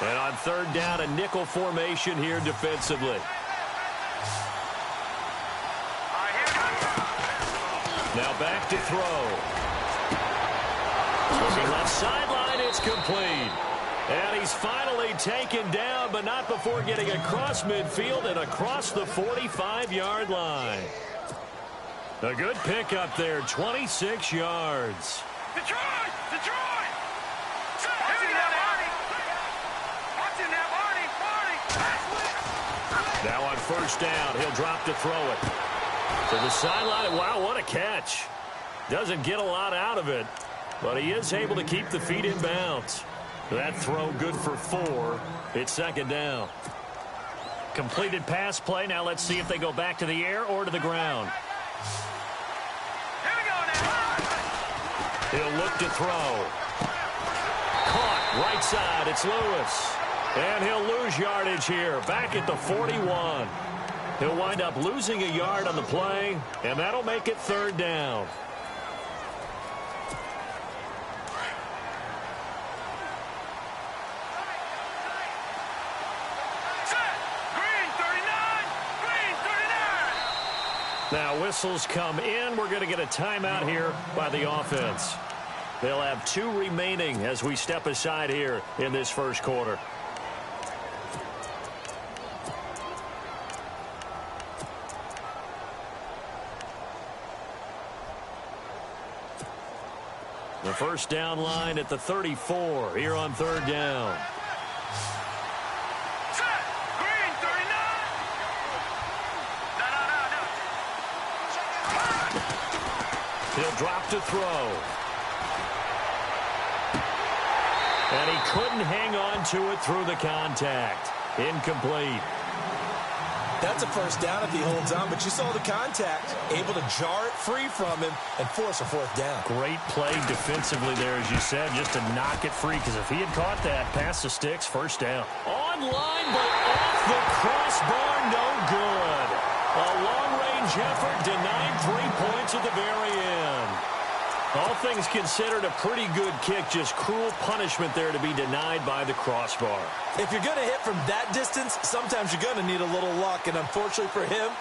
And on third down, a nickel formation here defensively. Now back to throw. Looking left sideline, it's complete. And he's finally taken down, but not before getting across midfield and across the 45-yard line. A good pickup there, 26 yards. Detroit! Detroit! Now on first down, he'll drop to throw it. To the sideline. Wow, what a catch. Doesn't get a lot out of it, but he is able to keep the feet in bounds. That throw good for 4. It's second down. Completed pass play. Now let's see if they go back to the air or to the ground. Here we go now. He'll look to throw. Caught right side. It's Lewis. And he'll lose yardage here. Back at the 41. He'll wind up losing a yard on the play, and that'll make it third down. Now whistles come in. We're going to get a timeout here by the offense. They'll have 2 remaining as we step aside here in this first quarter. The first down line at the 34 here on third down. He'll drop to throw. And he couldn't hang on to it through the contact. Incomplete. That's a first down if he holds on, but you saw the contact. Able to jar it free from him and force a fourth down. Great play defensively there, as you said, just to knock it free, because if he had caught that, past the sticks, first down. On line, but off the crossbar, no good. A long-range effort denied 3 points at the very end. All things considered, a pretty good kick, just cruel punishment there to be denied by the crossbar. If you're going to hit from that distance, sometimes you're going to need a little luck, and unfortunately for him,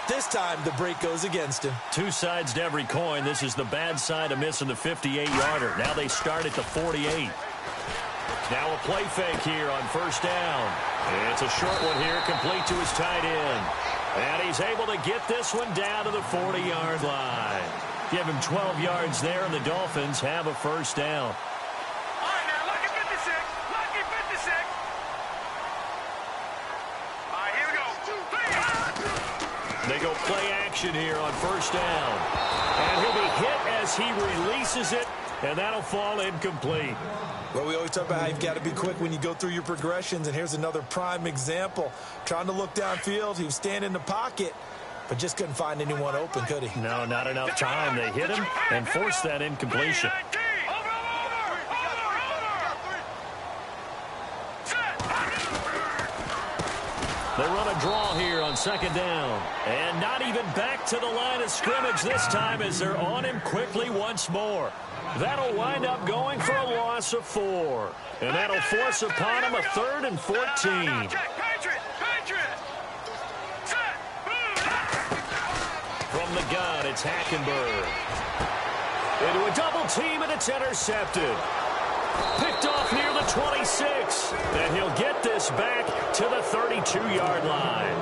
this time the break goes against him. 2 sides to every coin. This is the bad side of missing the 58-yarder. Now they start at the 48. Now a play fake here on first down. It's a short one here, complete to his tight end. And he's able to get this one down to the 40-yard line. Give him 12 yards there, and the Dolphins have a first down. All right, now, lucky 56. Lucky 56. All right, here we go. They go play action here on first down. And he'll be hit as he releases it, and that'll fall incomplete. Well, we always talk about how you've got to be quick when you go through your progressions, and here's another prime example. Trying to look downfield, he was standing in the pocket, but just couldn't find anyone open, could he? No, not enough time. They hit him and forced that incompletion. They run a draw here on second down. And not even back to the line of scrimmage this time as they're on him quickly once more. That'll wind up going for a loss of 4. And that'll force upon him a 3rd and 14. From the gun, it's Hackenberg. Into a double team, and it's intercepted. Picked off near the 26. And he'll get this back to the 32-yard line.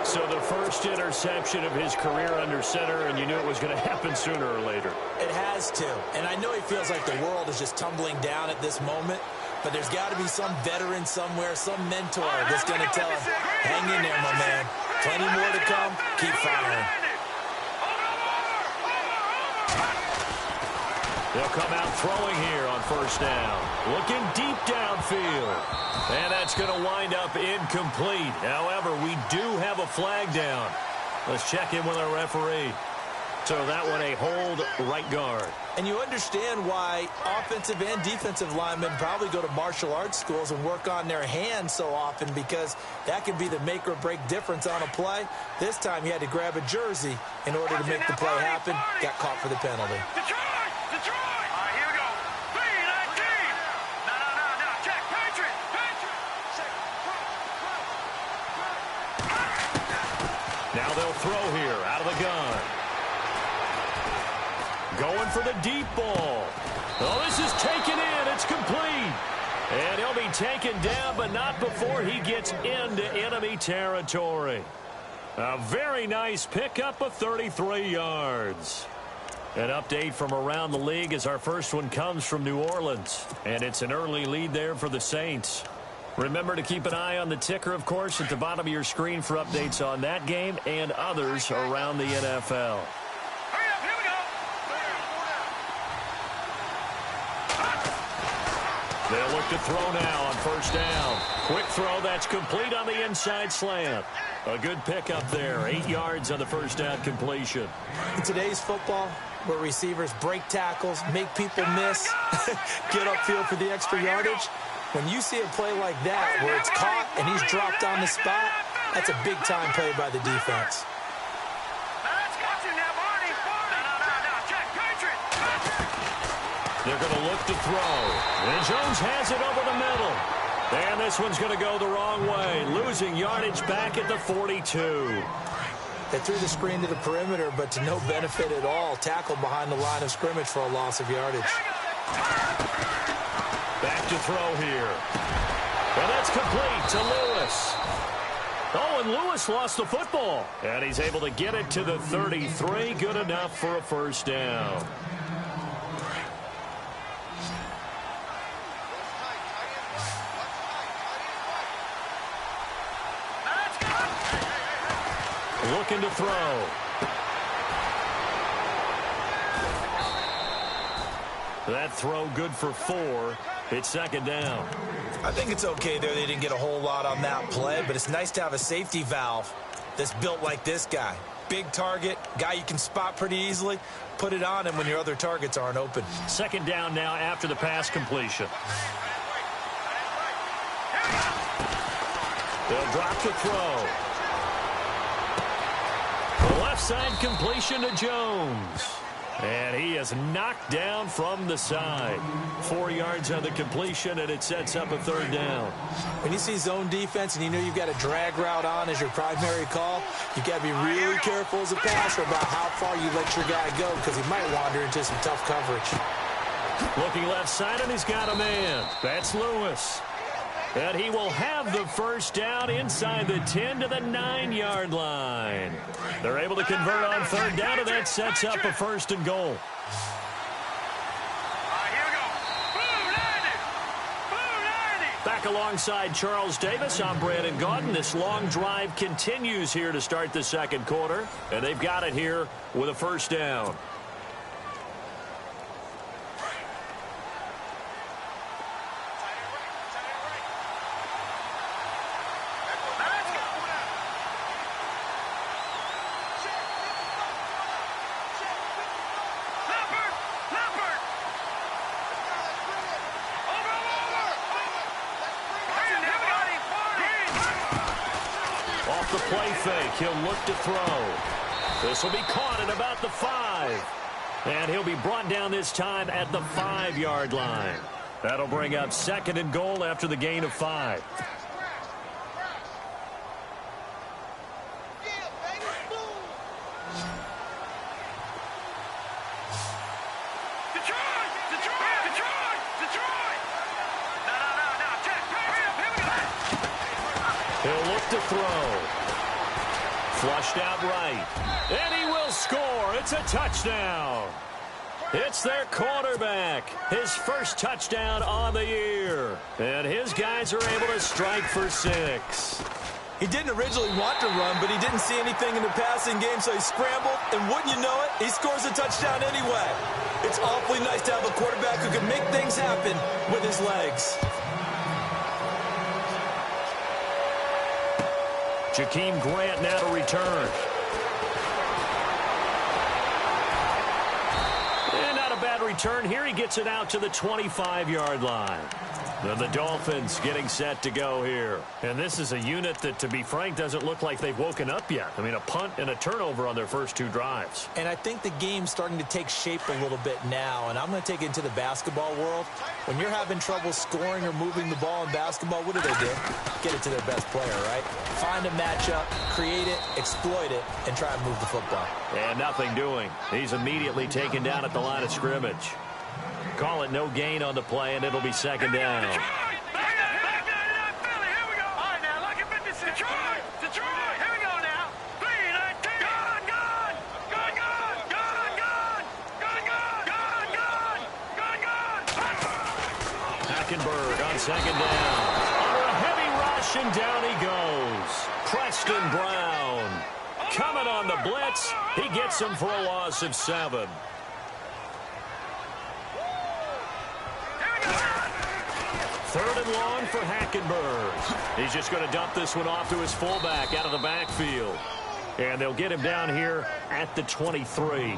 So the first interception of his career under center, and you knew it was going to happen sooner or later. It has to. And I know he feels like the world is just tumbling down at this moment, but there's got to be some veteran somewhere, some mentor that's going to tell him, hang in there, my man. Plenty more to come. Keep firing. They'll come out throwing here on first down. Looking deep downfield. And that's going to wind up incomplete. However, we do have a flag down. Let's check in with our referee. So that one a hold right guard. And you understand why offensive and defensive linemen probably go to martial arts schools and work on their hands so often, because that can be the make or break difference on a play. This time he had to grab a jersey in order to make the play happen. Got caught for the penalty. Detroit! All right, here we go. 3-19. No. Check. Patriot. They'll throw here out of the gun. Going for the deep ball. Oh, this is taken in. It's complete. And he'll be taken down, but not before he gets into enemy territory. A very nice pickup of 33 yards. An update from around the league as our first one comes from New Orleans. And it's an early lead there for the Saints. Remember to keep an eye on the ticker, of course, at the bottom of your screen for updates on that game and others around the NFL. They'll look to throw now on first down. Quick throw, that's complete on the inside slant. A good pickup there, 8 yards on the first down completion. In today's football, where receivers break tackles, make people miss, get upfield for the extra yardage, when you see a play like that where it's caught and he's dropped on the spot, that's a big-time play by the defense. They're going to look to throw. And Jones has it over the middle. And this one's going to go the wrong way, losing yardage back at the 42. They threw the screen to the perimeter, but to no benefit at all. Tackled behind the line of scrimmage for a loss of yardage. Back to throw here. And that's complete to Lewis. Oh, and Lewis lost the football. And he's able to get it to the 33. Good enough for a first down. Looking to throw. That throw good for 4. It's second down. I think it's okay there. They didn't get a whole lot on that play, but it's nice to have a safety valve that's built like this guy. Big target, guy you can spot pretty easily. Put it on him when your other targets aren't open. Second down now after the pass completion. They'll drop the throw. The left side completion to Jones. And he is knocked down from the side. 4 yards on the completion, and it sets up a third down. When you see zone defense and you know you've got a drag route on as your primary call, you've got to be really careful as a passer about how far you let your guy go because he might wander into some tough coverage. Looking left side, and he's got a man. That's Lewis. And he will have the first down inside the 10 to the 9-yard line. They're able to convert on third down, and that sets up a first and goal. Back alongside Charles Davis, I'm Brandon Gaudin. This long drive continues here to start the second quarter, and they've got it here with a first down. The play fake. He'll look to throw. This will be caught at about the 5. And he'll be brought down this time at the 5-yard line. That'll bring up second and goal after the gain of 5. He'll look to throw. Flushed out right. And he will score. It's a touchdown. It's their quarterback. His first touchdown on the year. And his guys are able to strike for 6. He didn't originally want to run, but he didn't see anything in the passing game, so he scrambled. And wouldn't you know it, he scores a touchdown anyway. It's awfully nice to have a quarterback who can make things happen with his legs. Jakeem Grant now to return. And not a bad return here. He gets it out to the 25-yard line. And the Dolphins getting set to go here. And this is a unit that, to be frank, doesn't look like they've woken up yet. I mean, a punt and a turnover on their first 2 drives. And I think the game's starting to take shape a little bit now, and I'm going to take it into the basketball world. When you're having trouble scoring or moving the ball in basketball, what do? Get it to their best player, right? Find a matchup, create it, exploit it, and try and move the football. And nothing doing. He's immediately taken down at the line of scrimmage. Call it no gain on the play, and it'll be second down. Hackenberg on second down. Under a heavy rush, and down he goes. Preston Brown coming on the blitz. He gets him for a loss of 7. Third and long for Hackenberg. He's just going to dump this one off to his fullback out of the backfield. And they'll get him down here at the 23.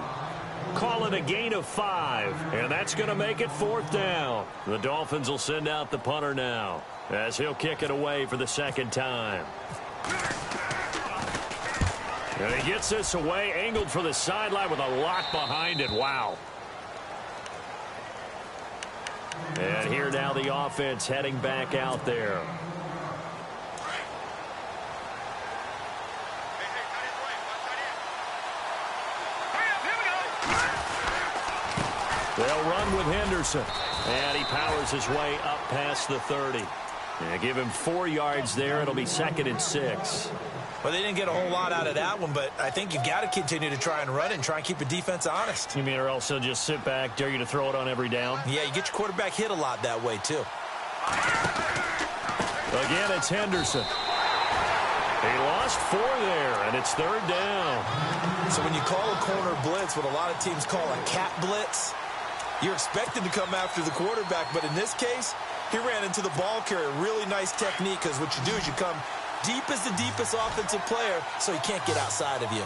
Call it a gain of 5. And that's going to make it 4th down. The Dolphins will send out the punter now, as he'll kick it away for the second time. And he gets this away, angled for the sideline with a lot behind it. Wow. And here now the offense heading back out there. They'll run with Henderson. And he powers his way up past the 30. And give him 4 yards there. It'll be 2nd and 6. Well, they didn't get a whole lot out of that one, but I think you got to continue to try and run and try and keep the defense honest. You mean, or else they'll just sit back, dare you to throw it on every down? Yeah, you get your quarterback hit a lot that way, too. Again, it's Henderson. He lost 4 there, and it's 3rd down. So when you call a corner blitz, what a lot of teams call a cat blitz, you're expected to come after the quarterback, but in this case, he ran into the ball carrier. Really nice technique, because what you do is you come deep as the deepest offensive player, so he can't get outside of you.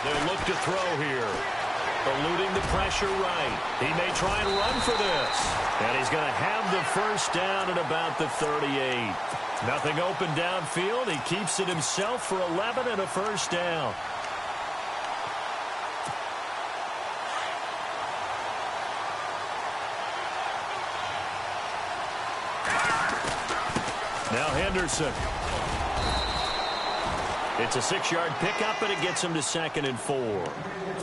They'll look to throw here. Eluding the pressure right. He may try and run for this. And he's going to have the first down at about the 38. Nothing open downfield. He keeps it himself for 11 and a first down. Now Henderson. It's a 6-yard pickup, and it gets him to 2nd and 4.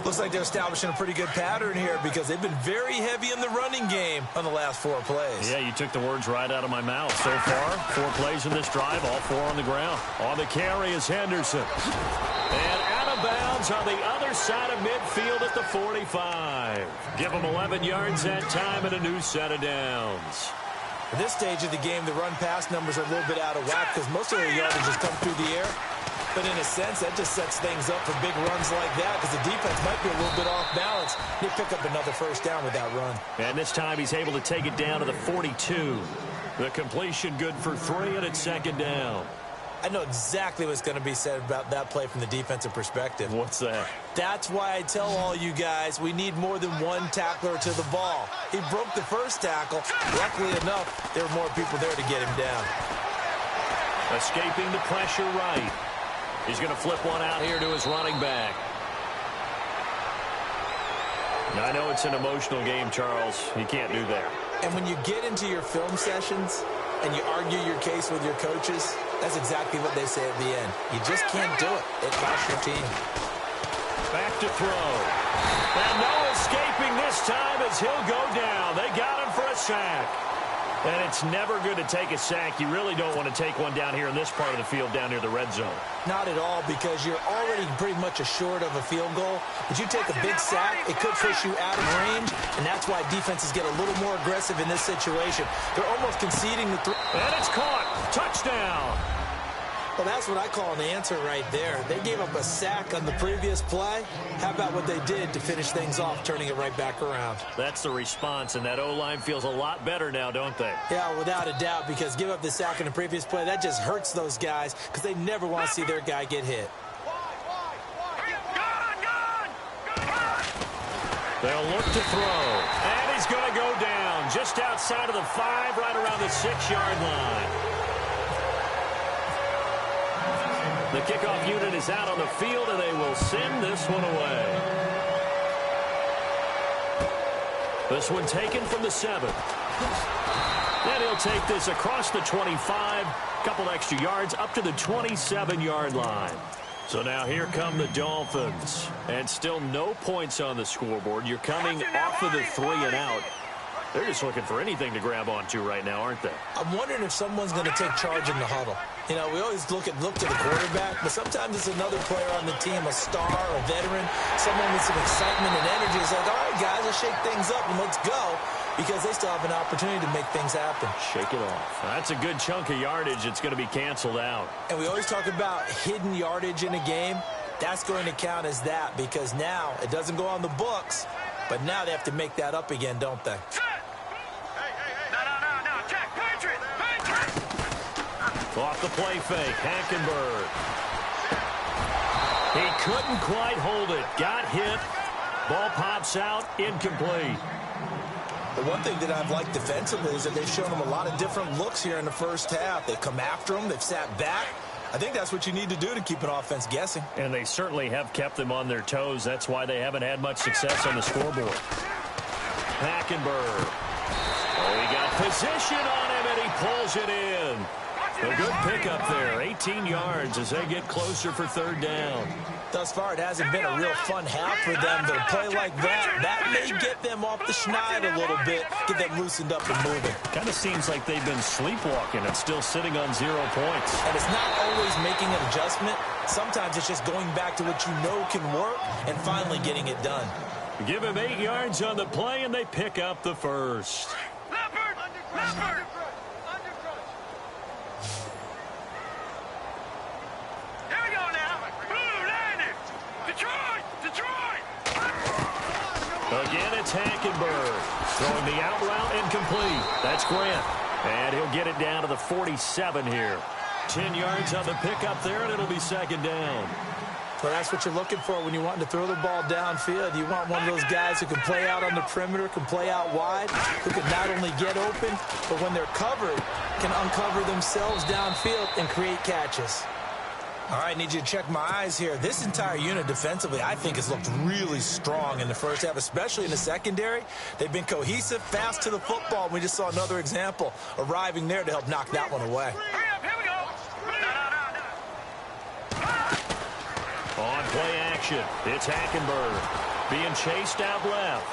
Looks like they're establishing a pretty good pattern here because they've been very heavy in the running game on the last 4 plays. Yeah, you took the words right out of my mouth. So far, 4 plays in this drive, all 4 on the ground. On the carry is Henderson. And out of bounds on the other side of midfield at the 45. Give him 11 yards that time and a new set of downs. At this stage of the game, the run-pass numbers are a little bit out of whack because most of their yardage has come through the air. But in a sense, that just sets things up for big runs like that because the defense might be a little bit off balance. They pick up another first down with that run. And this time he's able to take it down to the 42. The completion good for 3, and it's 2nd down. I know exactly what's going to be said about that play from the defensive perspective. What's that? That's why I tell all you guys we need more than one tackler to the ball. He broke the first tackle. Luckily enough, there were more people there to get him down. Escaping the pressure right. He's going to flip one out here to his running back. Now, I know it's an emotional game, Charles. You can't do that. And when you get into your film sessions and you argue your case with your coaches, that's exactly what they say at the end. You just can't do it. It costs your team. Back to throw. And no escaping this time as he'll go down. They got him for a sack. And it's never good to take a sack. You really don't want to take one down here in this part of the field down near the red zone. Not at all, because you're already pretty much assured of a field goal. But you take a big sack, it could push you out of range, and that's why defenses get a little more aggressive in this situation. They're almost conceding the throw. And it's caught. Touchdown. Well, that's what I call an answer right there. They gave up a sack on the previous play. How about what they did to finish things off, turning it right back around? That's the response, and that O-line feels a lot better now, don't they? Yeah, without a doubt, because give up the sack on the previous play, that just hurts those guys because they never want to see their guy get hit. They'll look to throw, and he's going just outside of the 5, right around the 6-yard line. The kickoff unit is out on the field, and they will send this one away. This one taken from the 7. And he'll take this across the 25, couple extra yards, up to the 27-yard line. So now here come the Dolphins. And still no points on the scoreboard. You're coming off of the 3 and out. They're just looking for anything to grab onto right now, aren't they? I'm wondering if someone's going to take charge in the huddle. You know, we always look to the quarterback, but sometimes it's another player on the team, a star, a veteran, someone with some excitement and energy. It's like, all right, guys, let's shake things up and let's go, because they still have an opportunity to make things happen. Shake it off. That's a good chunk of yardage. It's going to be canceled out. And we always talk about hidden yardage in a game. That's going to count as that, because now it doesn't go on the books, but now they have to make that up again, don't they? Off the play fake, Hackenberg. He couldn't quite hold it. Got hit. Ball pops out, incomplete. The one thing that I've liked defensively is that they've shown them a lot of different looks here in the first half. They've come after them. They've sat back. I think that's what you need to do to keep an offense guessing. And they certainly have kept them on their toes. That's why they haven't had much success on the scoreboard. Hackenberg. Oh, he got position on him, and he pulls it in. A good pickup there, 18 yards as they get closer for 3rd down. Thus far, it hasn't been a real fun half for them, but a play like that may get them off the schneid a little bit, get them loosened up and moving. Kind of seems like they've been sleepwalking and still sitting on 0 points. And it's not always making an adjustment. Sometimes it's just going back to what you know can work and finally getting it done. Give him 8 yards on the play, and they pick up the first. Leopard! Again, it's Hackenberg. Throwing the out route incomplete. That's Grant. And he'll get it down to the 47 here. 10 yards on the pickup there, and it'll be 2nd down. Well, that's what you're looking for when you're wanting to throw the ball downfield. You want one of those guys who can play out on the perimeter, can play out wide, who can not only get open, but when they're covered, can uncover themselves downfield and create catches. All right, need you to check my eyes here. This entire unit defensively, I think, has looked really strong in the first half, especially in the secondary. They've been cohesive, fast to the football. We just saw another example arriving there to help knock that one away. Here we go. On play action, it's Hackenberg being chased out left.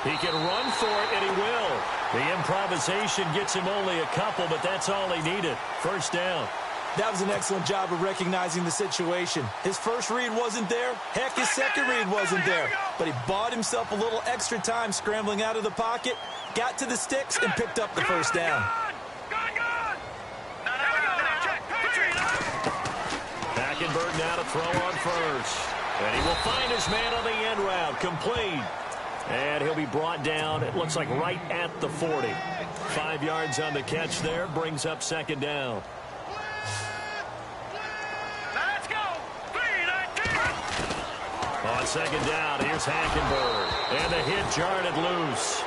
He can run for it, and he will. The improvisation gets him only a couple, but that's all he needed. 1st down. That was an excellent job of recognizing the situation. His first read wasn't there. Heck, his second read wasn't there. But he bought himself a little extra time scrambling out of the pocket, got to the sticks, and picked up the 1st down. Hackenberg now to throw on 1st. And he will find his man on the end route, complete. And he'll be brought down, it looks like right at the 40. 5 yards on the catch there, brings up 2nd down. On 2nd down, here's Hackenberg. And the hit jarred loose.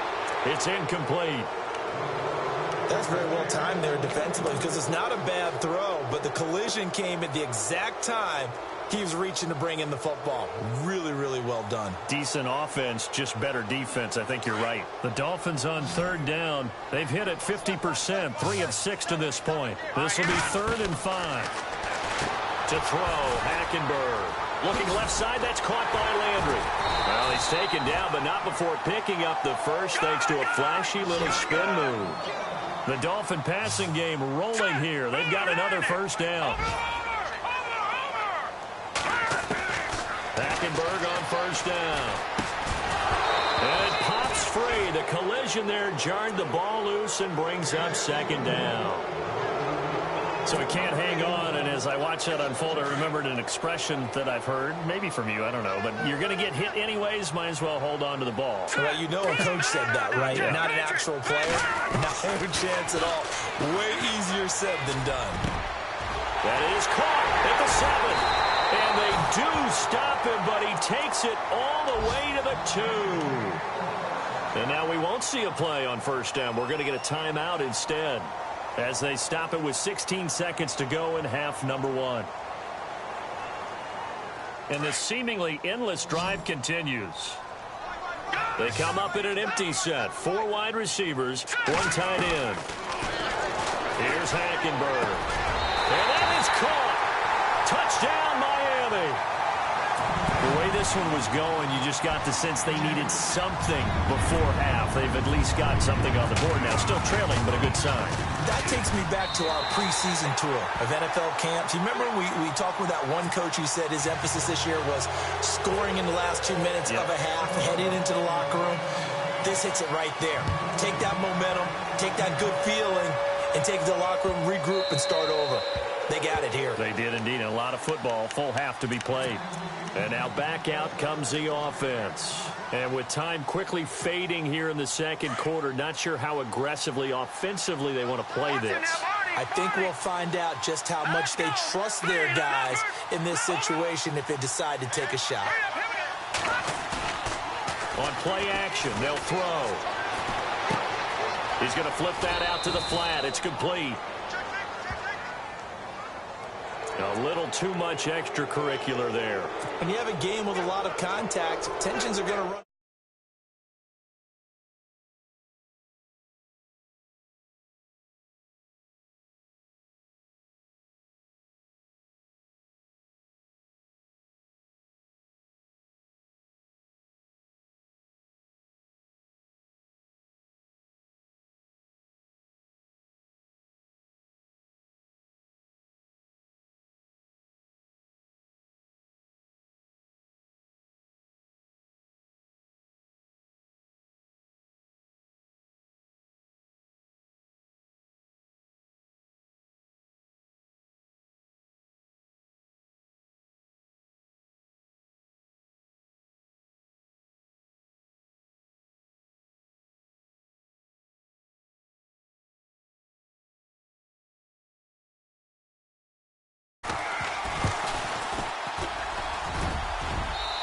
It's incomplete. That's very well timed there defensively, because it's not a bad throw, but the collision came at the exact time he was reaching to bring in the football. Really, really well done. Decent offense, just better defense. I think you're right. The Dolphins on 3rd down. They've hit it 50%, 3 of 6 to this point. This will be 3rd and 5. To throw, Hackenberg. Looking left side, that's caught by Landry. Well, he's taken down, but not before picking up the first, thanks to a flashy little spin move. The Dolphin passing game rolling here. They've got another 1st down. Hackenberg on 1st down. And it pops free. The collision there jarred the ball loose and brings up 2nd down. So he can't hang on, and as I watch that unfold, I remembered an expression that I've heard, maybe from you, I don't know, but you're going to get hit anyways, might as well hold on to the ball. Well, you know a coach said that, right? Yeah. Not an actual player. No chance at all. Way easier said than done. That is caught at the 7. And they do stop him, but he takes it all the way to the 2. And now we won't see a play on first down. We're going to get a timeout instead as they stop it with 16 seconds to go in half number 1. And this seemingly endless drive continues. They come up in an empty set. 4 wide receivers, 1 tight end. Here's Hackenberg. And that is caught. Touchdown, Miami. The way this one was going, you just got the sense they needed something before half. They've at least got something on the board now. Still trailing, but a good sign. That takes me back to our preseason tour of NFL camps. You remember we talked with that one coach who said his emphasis this year was scoring in the last 2 minutes of a half, heading into the locker room. This hits it right there. Take that momentum, take that good feeling, and take it to the locker room, regroup, and start over. They got it here. They did indeed. A lot of football, full half to be played. And now back out comes the offense. And with time quickly fading here in the second quarter, not sure how aggressively, offensively they want to play this. I think we'll find out just how much they trust their guys in this situation if they decide to take a shot. On play action, they'll throw. He's going to flip that out to the flat. It's complete. A little too much extracurricular there. When you have a game with a lot of contact, tensions are going to run.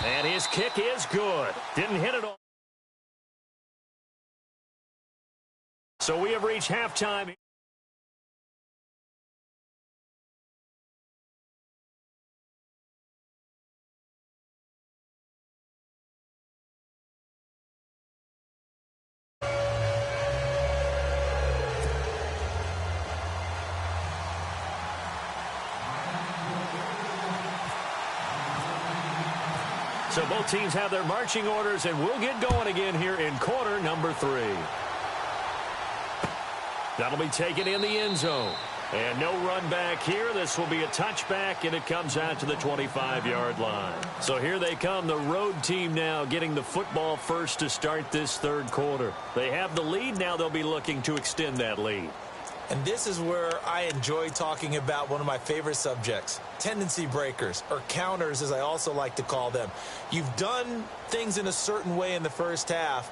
And his kick is good. Didn't hit it all. So we have reached halftime. So both teams have their marching orders, and we'll get going again here in quarter number 3. That'll be taken in the end zone. And no run back here. This will be a touchback, and it comes out to the 25-yard line. So here they come, the road team now getting the football first to start this third quarter. They have the lead. Now they'll be looking to extend that lead. And this is where I enjoy talking about one of my favorite subjects, tendency breakers, or counters as I also like to call them. You've done things in a certain way in the first half,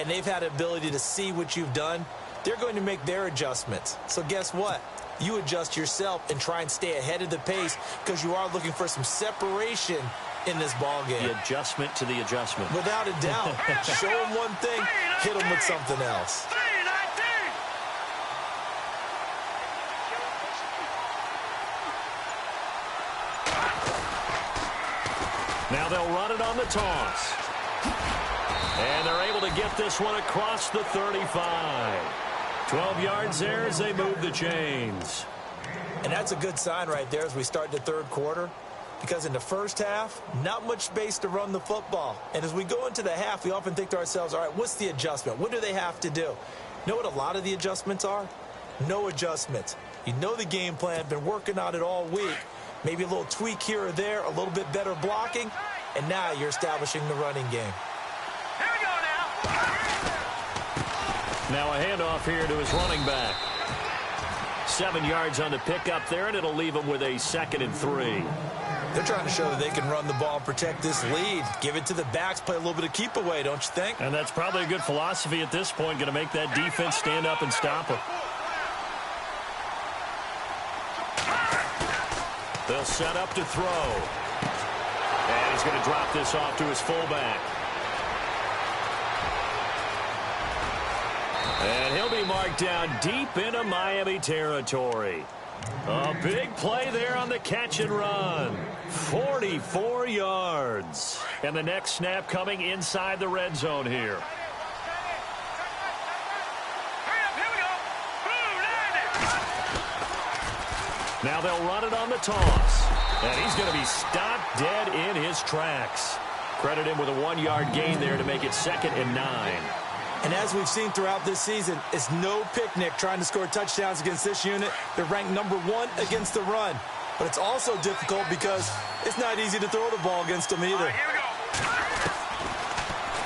and they've had the ability to see what you've done. They're going to make their adjustments. So guess what? You adjust yourself and try and stay ahead of the pace because you are looking for some separation in this ball game. The adjustment to the adjustment. Without a doubt. Show them one thing, hit them with something else. Now they'll run it on the toss. And they're able to get this one across the 35. 12 yards there as they move the chains. And that's a good sign right there as we start the third quarter. Because in the first half, not much space to run the football. And as we go into the half, we often think to ourselves, all right, what's the adjustment? What do they have to do? You know what a lot of the adjustments are? No adjustments. You know the game plan, been working on it all week. Maybe a little tweak here or there, a little bit better blocking, and now you're establishing the running game. Here we go now. Now a handoff here to his running back. 7 yards on the pickup there, and it'll leave him with a 2nd and 3. They're trying to show that they can run the ball and protect this lead. Give it to the backs, play a little bit of keep away, don't you think? And that's probably a good philosophy at this point, going to make that defense stand up and stop him. They'll set up to throw. And he's going to drop this off to his fullback. And he'll be marked down deep into Miami territory. A big play there on the catch and run. 44 yards. And the next snap coming inside the red zone here. Now they'll run it on the toss. And he's going to be stopped dead in his tracks. Credit him with a 1-yard gain there to make it 2nd and 9. And as we've seen throughout this season, it's no picnic trying to score touchdowns against this unit. They're ranked #1 against the run. But it's also difficult because it's not easy to throw the ball against them either. Right, here we go.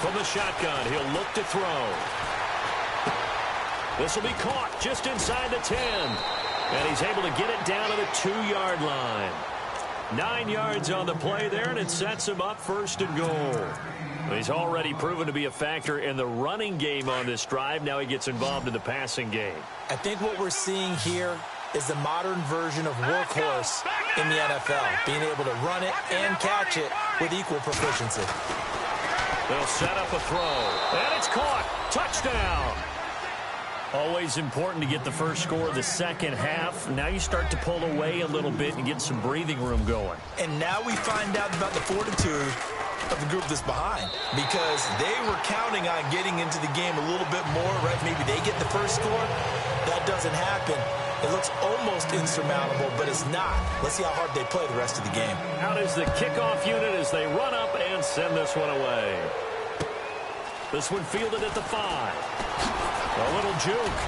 From the shotgun, he'll look to throw. This will be caught just inside the 10. And he's able to get it down to the 2-yard line. 9 yards on the play there, and it sets him up 1st and goal. He's already proven to be a factor in the running game on this drive. Now he gets involved in the passing game. I think what we're seeing here is the modern version of workhorse in the NFL, being able to run it and catch it with equal proficiency. They'll set up a throw, and it's caught. Touchdown. Always important to get the first score of the second half. Now you start to pull away a little bit and get some breathing room going. And now we find out about the fortitude of the group that's behind, because they were counting on getting into the game a little bit more, right? Maybe they get the first score. That doesn't happen. It looks almost insurmountable, but it's not. Let's see how hard they play the rest of the game. Out is the kickoff unit as they run up and send this one away. This one fielded at the 5. A little juke.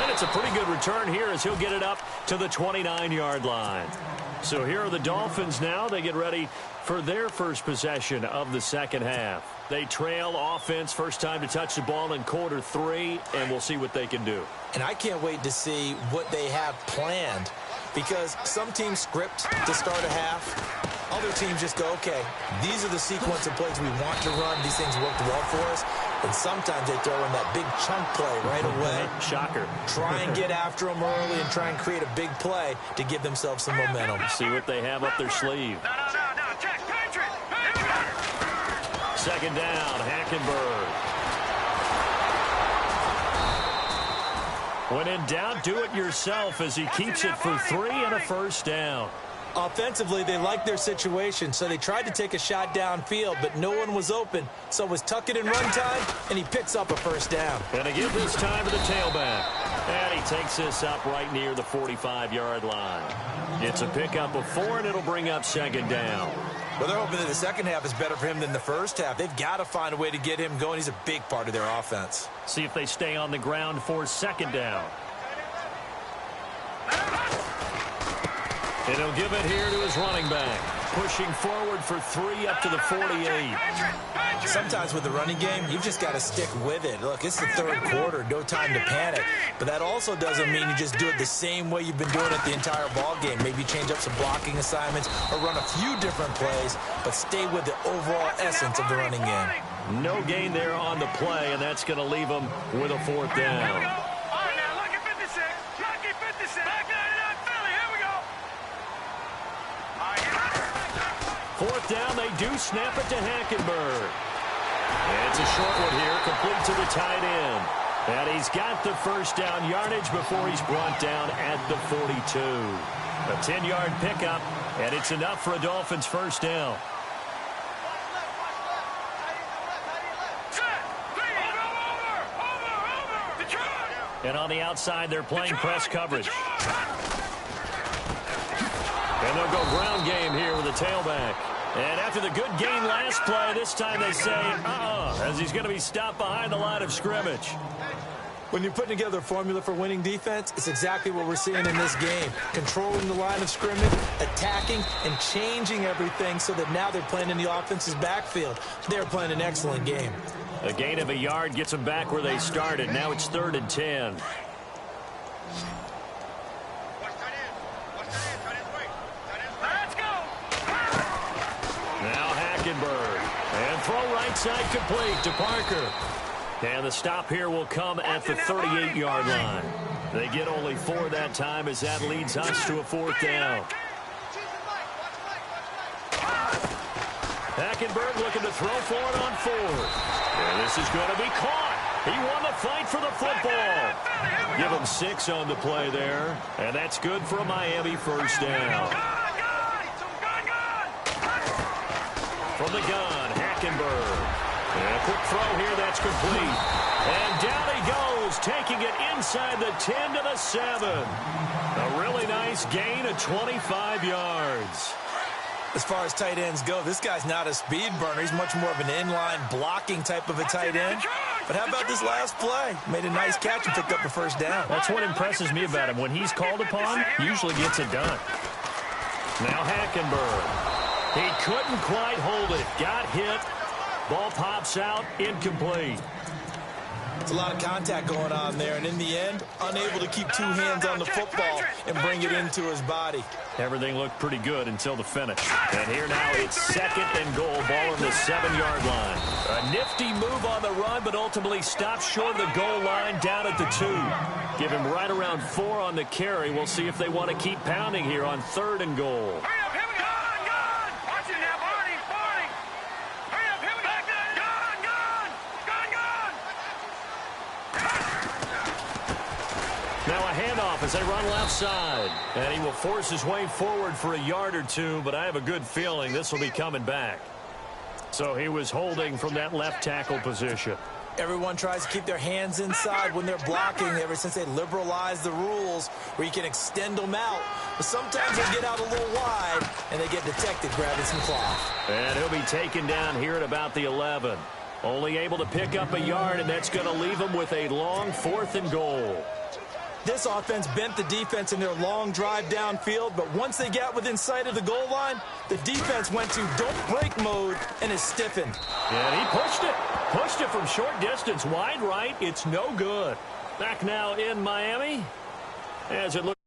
And it's a pretty good return here as he'll get it up to the 29-yard line. So here are the Dolphins now. They get ready for their first possession of the second half. They trail offense, first time to touch the ball in quarter 3, and we'll see what they can do. And I can't wait to see what they have planned, because some teams script to start a half. Other teams just go, okay, these are the sequence of plays we want to run. These things worked well for us. And sometimes they throw in that big chunk play right away. Shocker. Try and get after them early and try and create a big play to give themselves some momentum. See what they have up their sleeve. No. Check. Patriot. Second down, Hackenberg. When in doubt, do it yourself as he keeps it for 3 and a first down. Offensively, they liked their situation, so they tried to take a shot downfield, but no one was open. So it was tuck it in run time, and he picks up a first down. And again this time to the tailback. And he takes this up right near the 45-yard line. It's a pickup of 4, and it'll bring up second down. Well, they're hoping that the second half is better for him than the first half. They've got to find a way to get him going. He's a big part of their offense. See if they stay on the ground for second down. And he'll give it here to his running back. Pushing forward for 3 up to the 48. Sometimes with the running game, you've just got to stick with it. Look, it's the third quarter, no time to panic. But that also doesn't mean you just do it the same way you've been doing it the entire ball game. Maybe change up some blocking assignments or run a few different plays, but stay with the overall essence of the running game. No gain there on the play, and that's going to leave them with a 4th down. Fourth down, they do snap it to Hackenberg. And it's a short one here, complete to the tight end. And he's got the first down yardage before he's brought down at the 42. A 10-yard pickup, and it's enough for a Dolphins first down. And on the outside, they're playing press coverage. And they'll go ground game here with a tailback. And after the good gain last play, this time they say, as he's going to be stopped behind the line of scrimmage. When you're putting together a formula for winning defense, it's exactly what we're seeing in this game. Controlling the line of scrimmage, attacking, and changing everything so that now they're playing in the offense's backfield. They're playing an excellent game. A gain of a yard gets them back where they started. Now it's 3rd and 10. And throw right side complete to Parker. And the stop here will come at the 38-yard line. They get only 4 that time as that leads us to a 4th down. Hackenberg looking to throw for it on 4th. And this is going to be caught. He won the fight for the football. Give him 6 on the play there. And that's good for a Miami first down. From the gun, Hackenberg. And a quick throw here, that's complete. And down he goes, taking it inside the 10 to the 7. A really nice gain of 25 yards. As far as tight ends go, this guy's not a speed burner. He's much more of an inline blocking type of a tight end. But how about this last play? Made a nice catch and picked up a first down. That's what impresses me about him. When he's called upon, he usually gets it done. Now Hackenberg. He couldn't quite hold it. Got hit. Ball pops out. Incomplete. It's a lot of contact going on there, and in the end, unable to keep 2 hands on the football and bring it into his body. Everything looked pretty good until the finish. And here now it's 2nd and goal, ball on the 7-yard line. A nifty move on the run, but ultimately stops short of the goal line down at the 2. Give him right around 4 on the carry. We'll see if they want to keep pounding here on 3rd and goal. Now a handoff as they run left side. And he will force his way forward for a yard or 2, but I have a good feeling this will be coming back. So he was holding from that left tackle position. Everyone tries to keep their hands inside when they're blocking ever since they liberalized the rules where you can extend them out. But sometimes they get out a little wide and they get detected grabbing some cloth. And he'll be taken down here at about the 11. Only able to pick up a yard, and that's going to leave him with a long 4th and goal. This offense bent the defense in their long drive downfield, but once they got within sight of the goal line, the defense went to don't break mode and is stiffened. And he pushed it. Pushed it from short distance. Wide right. It's no good. Back now in Miami as it looks.